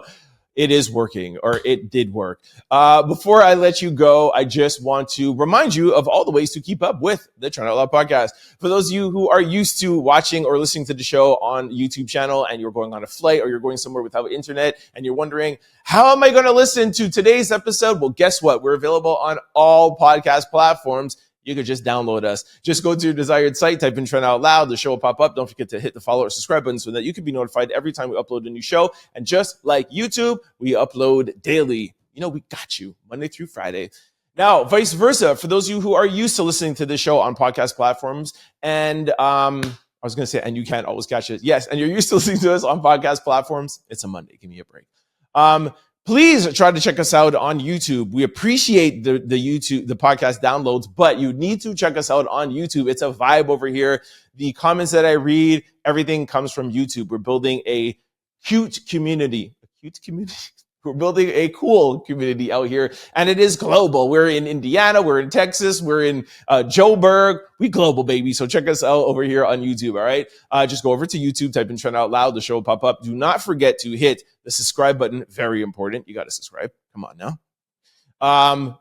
it is working, or it did work. Before I let you go, I just want to remind you of all the ways to keep up with the Trent Out Loud podcast. For those of you who are used to watching or listening to the show on YouTube channel and you're going on a flight or you're going somewhere without internet and you're wondering, how am I going to listen to today's episode? Well, guess what? We're available on all podcast platforms. You could just download us. Just go to your desired site, type in Trent Out Loud. The show will pop up. Don't forget to hit the follow or subscribe button so that you can be notified every time we upload a new show. And just like YouTube, we upload daily. You know, we got you Monday through Friday. Now, vice versa, for those of you who are used to listening to the show on podcast platforms, and I was going to say, and you can't always catch it. Yes, and you're used to listening to us on podcast platforms. It's a Monday. Give me a break. Please try to check us out on YouTube. We appreciate the podcast downloads, but you need to check us out on YouTube. It's a vibe over here. The comments that I read, everything comes from YouTube. We're building a cute community. A cute community? We're building a cool community out here, and it is global. We're in Indiana, we're in Texas, we're in Joburg. We global, baby. So check us out over here on YouTube, all right? Just go over to YouTube, type in Trent Out Loud. The show will pop up. Do not forget to hit the subscribe button. Very important. You got to subscribe. Come on now.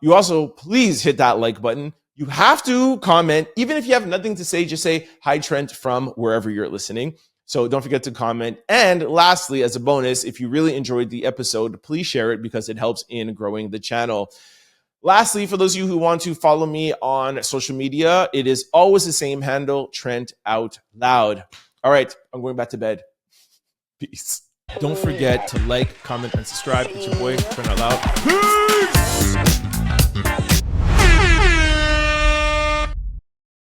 You also, please hit that like button. You have to comment. Even if you have nothing to say, just say, hi, Trent, from wherever you're listening. So don't forget to comment. And lastly, as a bonus, if you really enjoyed the episode, please share it because it helps in growing the channel. Lastly, for those of you who want to follow me on social media, it is always the same handle, Trent Out Loud. All right, I'm going back to bed. Peace. Don't forget to like, comment, and subscribe. It's your boy, Trent Out Loud. Peace!